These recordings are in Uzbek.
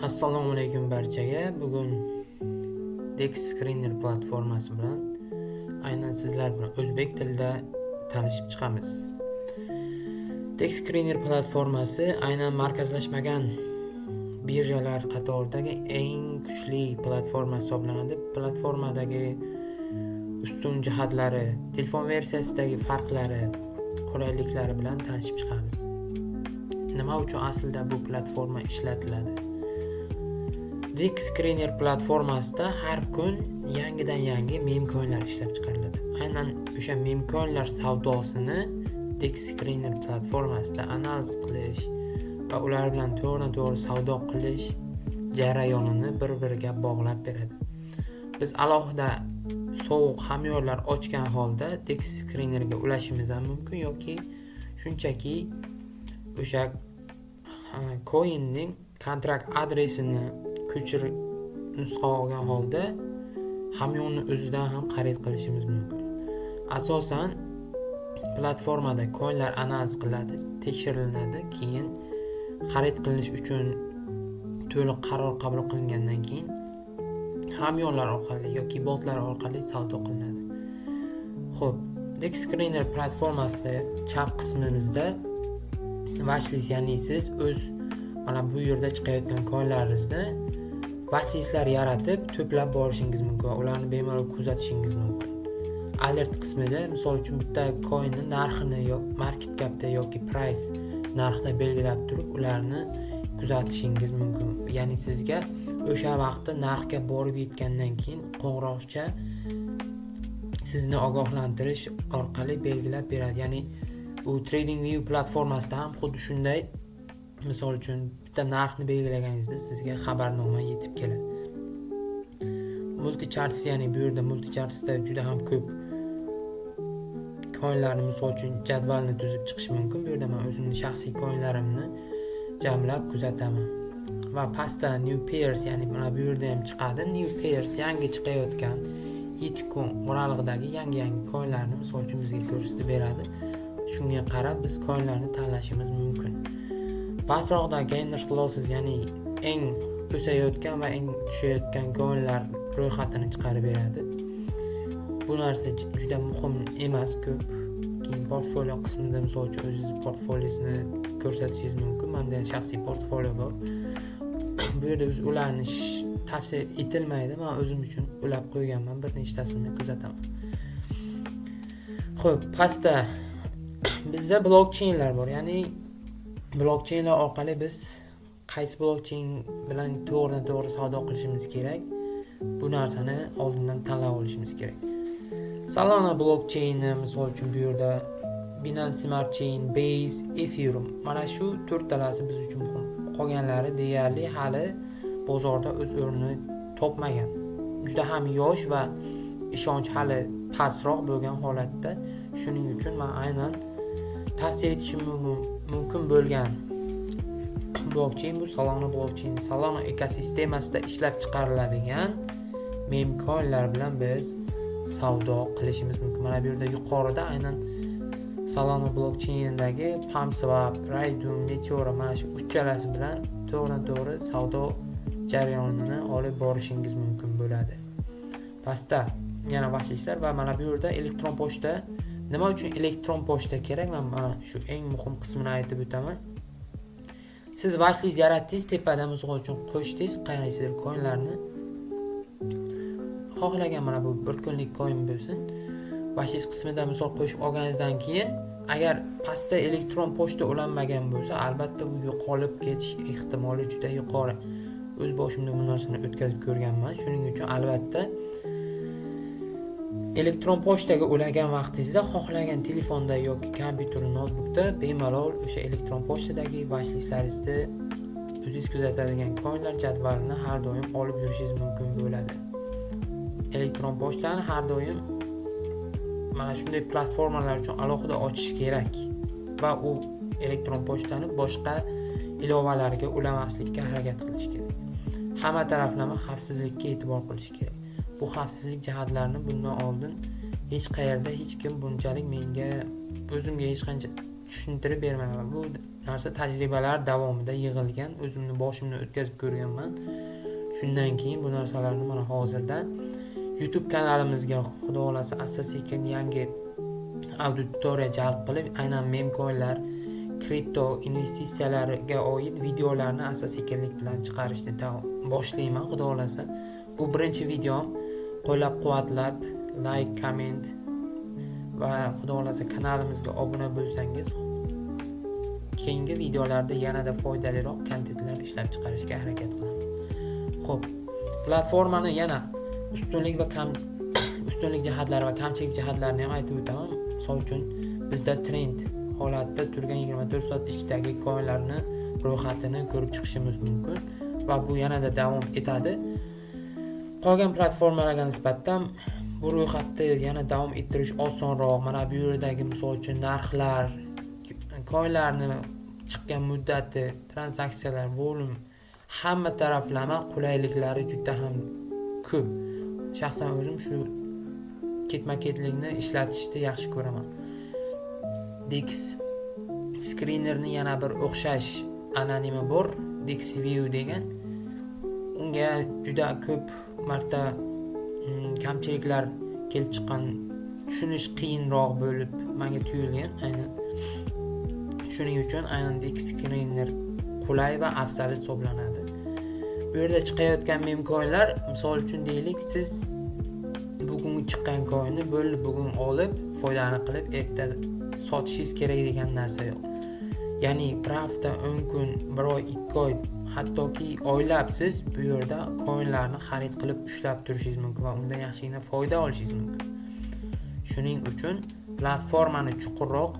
Assalomu alaykum barchaga. Bugun Dex Screener platformasi bilan aynan sizlar bilan o'zbek tilida tanishib chiqamiz. Dex Screener platformasi aynan markazlashmagan birjalar qatoridagi eng kuchli platforma hisoblanadi. Platformadagi ustun jihatlari, telefon versiyasidagi farqlari, qulayliklari bilan tanishib chiqamiz. Nima uchun aslida bu platforma ishlatiladi? Dex Screener platformasida har kun yangidan yangi meme coinlar ishlab chiqariladi. Aynan o'sha meme coinlar savdosini Dex Screener platformasida analiz qilish va ular bilan to'g'ri savdo qilish jarayonini bir-biriga bog'lab beradi. Biz alohida sovuq hamyorlar ochgan holda Dex Screenerga ulashimiz ham mumkin yoki shunchaki o'sha coinning kontrakt adresini ko'chirib nusxa olgan holda hamyonni o'zidan ham xarid qilishimiz mumkin. Asosan platformada coinlar analiz qilinadi, tekshiriladi, keyin xarid qilish uchun to'liq qaror qabul qilingandan keyin hamyonlar orqali yoki botlar orqali savdo qilinadi. Xo'p, Dex Screener platformasida chap qismimizda watchlist, ya'ni siz o'z mana bu yerda chiqayotgan coinlaringizni watchlistlar yaratib to'plab borishingiz mumkin va ularni bemalol kuzatishingiz mumkin. Alert qismida misol uchun bitta coinning narxini yoki market capda yoki price narxda belgilab turib ularni kuzatishingiz mumkin. Ya'ni sizga o'sha vaqtda narxga borib yetgandan keyin qo'ng'iroqcha sizni ogohlantirish orqali belgilab beradi. Ya'ni bu TradingView platformasida ham xuddi shunday. Misol uchun bitta narxni belgilaganingizda sizga xabarnoma yetib keladi. Multicharts, ya'ni bu yerda multichartsda juda ham ko'p coinlarni misol uchun jadvalni tuzib chiqish mumkin. Bu yerda men o'zimning shaxsiy coinlarimni jamlab kuzataman. Va pastda new pairs, ya'ni mana bu yerda ham chiqadi. New pairs yangi chiqayotgan 7 kun oralig'idagi yangi coinlarni misol uchun bizga ko'rsatib beradi. Shunga qarab biz coinlarni tanlashimiz mumkin. Pastroqda gainers losses, ya'ni eng o'sayotgan va eng tushayotgan coinlar ro'yxatini chiqarib beradi. Bu narsa juda muhim emas, ko'p. Keyin portfolio qismida misol uchun o'zingiz portfoliyosini ko'rsatishingiz mumkin. Menda shaxsiy portfolio bor. Bu yerda biz ularni tavsiya etilmaydi. Men o'zim uchun ulab qo'yganman, bir nechtasini kuzataman. Xo'p, pastda bizda blockchainlar bor. Ya'ni blockchainlar orqali biz qaysi blockchain bilan to'g'ri savdo qilishimiz kerak, bu narsani oldindan tanlab olishimiz kerak. Solana blockchaini misol uchun bu yerda Binance Smart Chain, Base, Ethereum, mana shu to'rtalasi biz uchun muhim. Qolganlari deyarli hali bozorda o'z o'rnini topmagan. Juda ham yosh va ishonch hali pastroq bo'lgan holatda, shuning uchun men aynan tavsiya etishim mumkin bo'lgan blockchain bu Solana blockchain. Solana ekosistemasida ishlab chiqariladigan meme coinlar bilan biz savdo qilishimiz mumkin. Mana bu yerda yuqorida aynan Solana blockchainidagi PumpSwap, Raydium, Meteor, mana shu uchalasi bilan to'g'ri savdo jarayonini olib borishingiz mumkin bo'ladi. Pastda yana watchlistlar va mana bu yerda elektron pochta. Nima uchun elektron pochta kerak? Men mana shu eng muhim qismini aytib o'taman. Siz watchlist yaratdingiz, tepada misol uchun qo'shdingiz qaysidir coinlarni. Xohlagan mana bu bir kunlik coin bo'lsin. Watchlist qismida misol qo'shib olganingizdan keyin agar pastda elektron pochta ulanmagan bo'lsa, albatta bu yo'qolib ketish ehtimoli juda yuqori. O'z boshimda bu narsani o'tkazib ko'rganman. Shuning uchun albatta elektron pochtaga ulagan vaqtingizda xohlagan telefonda yoki kompyuter, notebookda bemalol o'sha elektron pochtadagi watchlistlaringizni o'zingiz kuzatadigan coinlar jadvalini har doim olib yurishingiz mumkin bo'ladi. Elektron pochtani har doim mana shunday platformalar uchun alohida ochish kerak va u elektron pochtani boshqa ilovalarga ulamaslikka harakat qilish kerak. Hamma taraflama xavfsizlikka e'tibor qilish kerak. Bu xavfsizlik jihatlarini bundan oldin hech qayerda hech kim bunchalik menga o'zimga hech qancha tushuntirib bermagan. Bu narsa tajribalar davomida yig'ilgan, o'zimni boshimdan o'tkazib ko'rganman. Shundan keyin bu narsalarni mana hozirda YouTube kanalimizga xudo xolasa asta-sekin yangi auditoriya jalb qilib, aynan mem-coinlar, kripto investitsiyalariga oid videolarni asta-sekinlik bilan chiqarishni boshlayman xudo xolasa. Bu birinchi videom. Qo'llab-quvvatlab, like, comment va xudo xolasa kanalimizga obuna bo'lsangiz, keyingi videolarda yanada foydaliroq kontentlar ishlab chiqarishga harakat qilaman. Xo'p, platformani yana ustunlik jihatlari va kamchilik jihatlarini ham aytib o'taman. Misol uchun bizda trend holatda turgan 24 soat ichdagi coinlarni ro'yxatini ko'rib chiqishimiz mumkin va bu yanada davom etadi. Qolgan platformalarga nisbatan bu ro'yxatni yana davom ettirish osonroq. Mana bu yerdagi misol uchun narxlar, coinlarni chiqqan muddati, transaksiyalar, volum, hamma taraflama qulayliklari juda ham ko'p. Shaxsan o'zim shu ketma-ketlikni ishlatishni yaxshi ko'raman. Dex Screenerni yana bir o'xshash anonimi bor, DexView degan. Unga juda ko'p marta kamchiliklar kelib chiqqan, tushunish qiyinroq bo'lib menga tuyulgan. Aynan shuning uchun aynan Dex Screener qulay va afzal hisoblanadi. Bu yerda chiqayotgan mem-coinlar, misol uchun deylik, siz bugun chiqqan coinni bo'lib bugun olib, foydani qilib, erta sotishingiz kerak degan narsa yo'q. Ya'ni bir hafta, 10 kun, bir oy, 2 oy, hattoki oylab siz bu yerda coinlarni xarid qilib ushlab turishingiz mumkin va undan yaxshigina foyda olishingiz mumkin. Shuning uchun platformani chuqurroq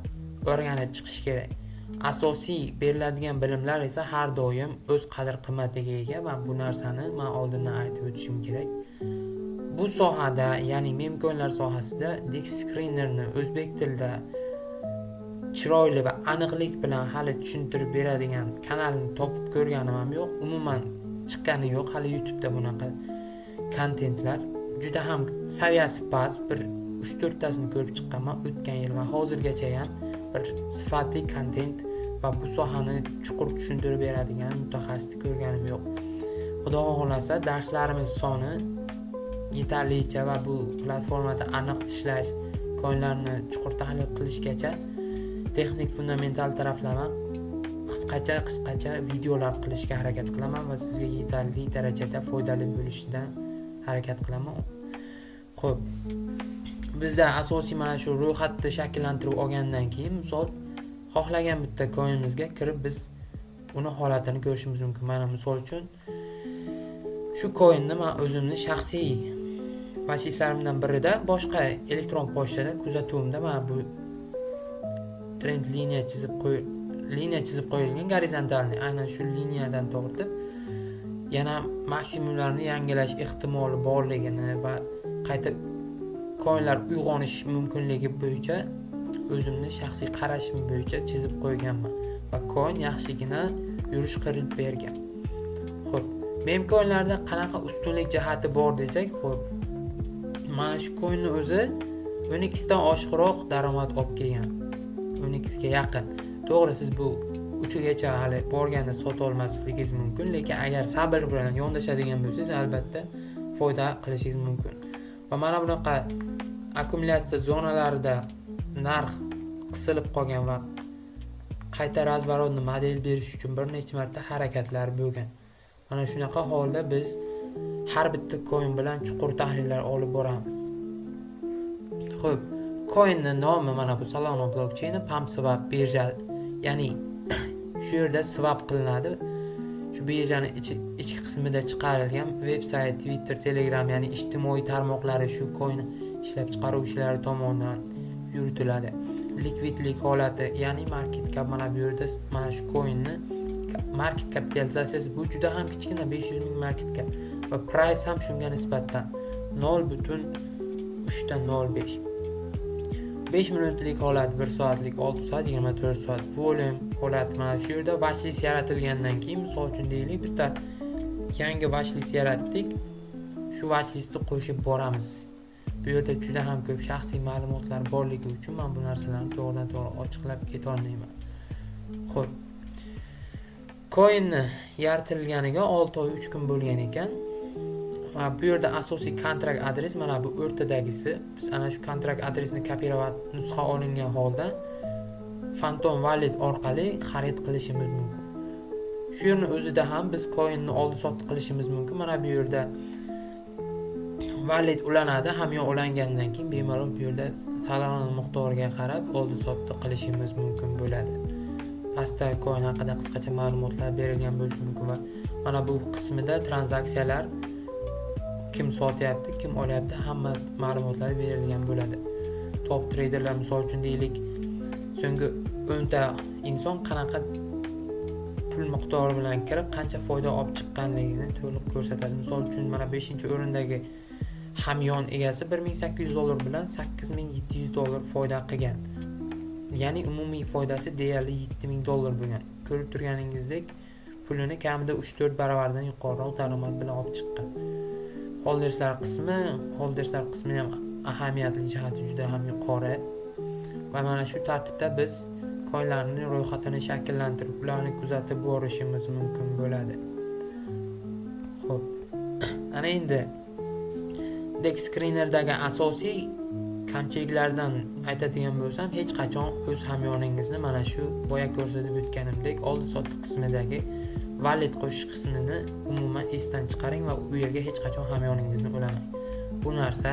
o'rganib chiqish kerak. Asosiy beriladigan bilimlar esa har doim o'z qadr-qimmatiga ega va bu narsani men oldindan aytib o'tishim kerak. Bu sohada, ya'ni mem-coinlar sohasida Dex Screenerni o'zbek tilida chiroyli va aniqlik bilan hali tushuntirib beradigan kanalni topib ko'rganim ham yo'q. Umuman chiqqani yo'q hali YouTube'da bunaqa kontentlar. Juda ham saviyasi past, bir 3-4 tasini ko'rib chiqqanman o'tgan yil va hozirgacha ham bir sifatli kontent va bu sohani chuqur tushuntirib beradigan mutaxassisni ko'rganim yo'q. Xudo xolasa darslarimiz soni yetarlicha va bu platformada aniq ishlash, coinlarni chuqur tahlil qilishgacha texnik fundamental taraflama qisqacha videolar qilishga harakat qilaman va sizga yetarli darajada foydali bo'lishidan harakat qilaman. Xo'p, bizda asosiy mana shu ro'yxatni shakllantirib olgandan keyin misol xohlagan bitta coinimizga kirib biz uni holatini ko'rishimiz mumkin. Mana misol uchun shu coinni men o'zimni shaxsiy vashlislarimdan birida boshqa elektron pochtada kuzatuvimda mana bu trend liniya chizib qo'yilgan gorizontalniy, aynan shu liniyadan tortib yana maksimumlarni yangilash ehtimoli borligini va qayta coinlar uyg'onish mumkinligi bo'yicha o'zimni shaxsiy qarashim bo'yicha chizib qo'yganman va coin yaxshigina yurish qilib bergan. Xo'p, mem-coinlarda qanaqa ustunlik jihati bor desak, xo'p, mana shu coinni o'zi 12 dan oshiqroq daromad olib kelgan. 12 ga yaqin. To'g'ri, siz bu 3 gacha hali borganda sota olmasligingiz mumkin, lekin agar sabr bilan yondashadigan bo'lsangiz, albatta foyda qilishingiz mumkin. Va mana bunaqa akkumulyatsiya zonalarida narx qisilib qolgan va qayta razворотni model berish uchun bir necha marta harakatlar bo'lgan. Mana shunaqa holda biz har bitta coin bilan chuqur tahlillar olib boramiz. Xo'p, coinning nomi mana bu Solana blockchain PancakeSwap birja, ya'ni shu yerda swap qilinadi. Shu birjani ichki qismida chiqarilgan veb-sayt, Twitter, Telegram, ya'ni ijtimoiy tarmoqlari shu coin ishlab chiqaruvchilari tomonidan yuritiladi. Likvidlik holati, ya'ni market cap, mana bu yerda mana shu coinni market kapitalizatsiyasi bu juda ham kichkina, 500 ming market cap va price ham shunga nisbatan 0.3.05. 5 minutlik holat, 1 soatlik, 6 soat, 24 soat volum holati. Mana shu yerda watchlist yaratilgandan keyin, misol uchun deylik, bitta yangi watchlist yaratdik. Shu watchlistni qo'shib boramiz. Bu yerda juda ham ko'p shaxsiy ma'lumotlar borligi uchun men bu narsalarni to'g'ridan to'g'ri ochiqlab keta olmayman. Xo'p, coinni yaratilganiga 6 oy 3 kun bo'lgan ekan. Bu yerda asosiy kontrakt adres mana bu o'rtadagisi. Biz ana shu kontrakt adresini kopirovat nusxa olingan holda Phantom Wallet orqali xarid qilishimiz mumkin. Shu yerning o'zida ham biz coinni oldi-sotdi qilishimiz mumkin. Mana bu yerda wallet ulanadi, hamyon ulangandan keyin bemalol bu yerda salon miqdoriga qarab oldi-sotdi qilishimiz mumkin bo'ladi. Pastda coin haqida qisqacha ma'lumotlar berilgan bo'lishi mumkin va mana bu qismida tranzaksiyalar, kim sotyapti, kim olyapti, hamma ma'lumotlar berilgan bo'ladi. Top traderlar misol uchun deylik, so'nggi 10 ta inson qanaqa pul miqdori bilan kirib qancha foyda olib chiqqanligini to'liq ko'rsatadi. Misol uchun mana 5-o'rindagi hamyon egasi $1800 bilan $8700 foyda qilgan. Ya'ni umumiy foydasi deyarli $7000 bo'lgan. Ko'rib turganingizdek, pulini kamida 3-4 baravardan yuqoriroq daromad bilan olib chiqqan. Holderslar qismi ham ahamiyatli jihati juda ham yuqori. Va mana shu tartibda biz coinlarning ro'yxatini shakllantirib, ularni kuzatib borishimiz mumkin bo'ladi. Xo'p. Ana endi Dex Screener'dagi asosiy kamchiliklardan aytadigan bo'lsam, hech qachon o'z hamyoningizni mana shu boya ko'rsatib o'tganimdek oldi-sotdi qismidagi wallet qo'shish qismini umuman esdan chiqaring va u yerga hech qachon hamyoningizni ulamang. Bu narsa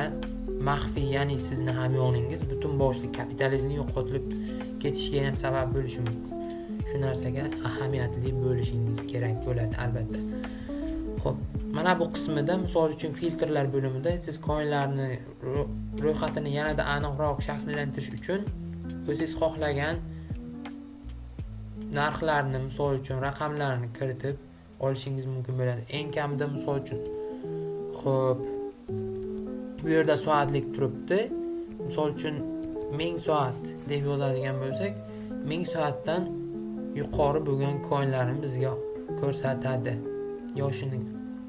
maxfiy, ya'ni sizni hamyoningiz butun boshli kapitalizmni yo'qotilib ketishiga ham sabab bo'lishi mumkin. Shu narsaga ahamiyatli bo'lishingiz kerak bo'ladi albatta. Xo'p, mana bu qismida misol uchun filtrlar bo'limida siz coinlarni ro'yxatini yanada aniqroq shakllantirish uchun o'zingiz xohlagan narxlarni, misol uchun raqamlarni kiritib olishingiz mumkin bo'ladi. Eng kamida misol uchun xo'p, bu yerda soatlik turibdi. Misol uchun 1000 soat deb yozadigan bo'lsak, 1000 soatdan yuqori bo'lgan coinlarni bizga ko'rsatadi. Yoshini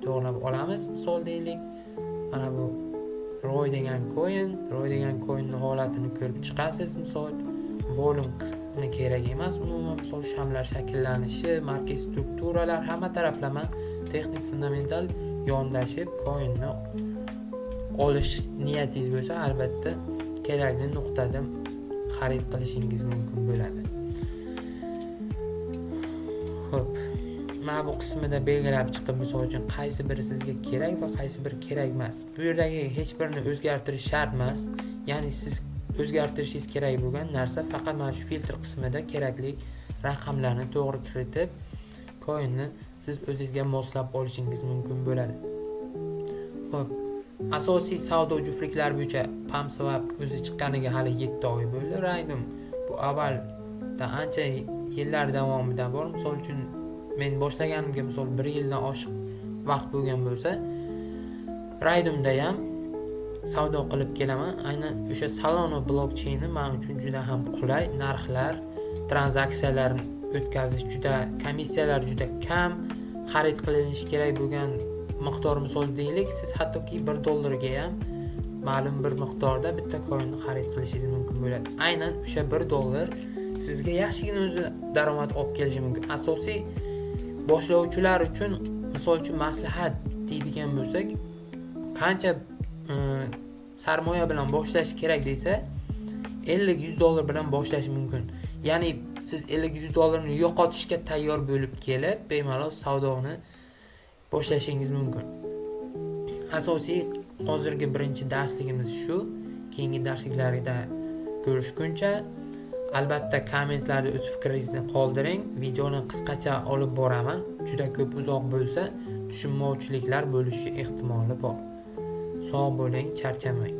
to'g'rilab olamiz. Misol deylik, mana bu Roy degan coinning holatini ko'rib chiqasiz. Misol volum qismi kerak emas, umuman misol shamlar shakllanishi, markaz strukturalar hamma taraflama texnik fundamental yondashib coinni olish niyatingiz bo'lsa, albatta kerakli nuqtada xarid qilishingiz mumkin bo'ladi. Xo'p, mana bu qismida belgilab chiqib, misol uchun qaysi biri sizga kerak va qaysi biri kerak emas. Bu yerdagi hech birini o'zgartirish shart emas. Ya'ni siz o'zgartirishingiz kerak bo'lgan narsa faqat mana shu filtr qismida kerakli raqamlarni to'g'ri kiritib, coinni siz o'zingizga moslab olishingiz mumkin bo'ladi. Xo'p, asosiy savdo juftliklari bo'yicha PancakeSwap o'zi chiqqaniga hali 7 oy bo'ldi. Raydom bu avvalda ancha yillar davomida bor. Misol uchun men boshlaganimga misol 1 yildan oshiq vaqt bo'lgan bo'lsa, Raydomda ham savdo qilib kelaman. Aynan o'sha Solana blokcheyni men uchun juda ham qulay. Narxlar, tranzaksiyalar o'tkazish juda, komissiyalar juda kam, xarid qilinishi kerak bo'lgan miqdor misol deylik, siz hattoki $1 ga ham ma'lum bir miqdorda bitta coinni xarid qilishingiz mumkin bo'ladi. Aynan o'sha $1 sizga yaxshigina o'zi daromad olib kelishi mumkin. Asosiy boshlovchilar uchun misol uchun maslahat deydigan bo'lsak, qancha sarmoya bilan boshlash kerak desa, $50-100 bilan boshlash mumkin. Ya'ni siz $50-100 ni yo'qotishga tayyor bo'lib kelib, bemalol savdoni boshlashingiz mumkin. Asosiy hozirgi birinchi darsligimiz shu. Keyingi darsliklarda ko'rishguncha, albatta kommentlarda o'z fikringizni qoldiring. Videoni qisqacha olib boraman. Juda ko'p uzoq bo'lsa, tushunmovchiliklar bo'lishi ehtimoli bor. Sog' bo'ling, charchamang.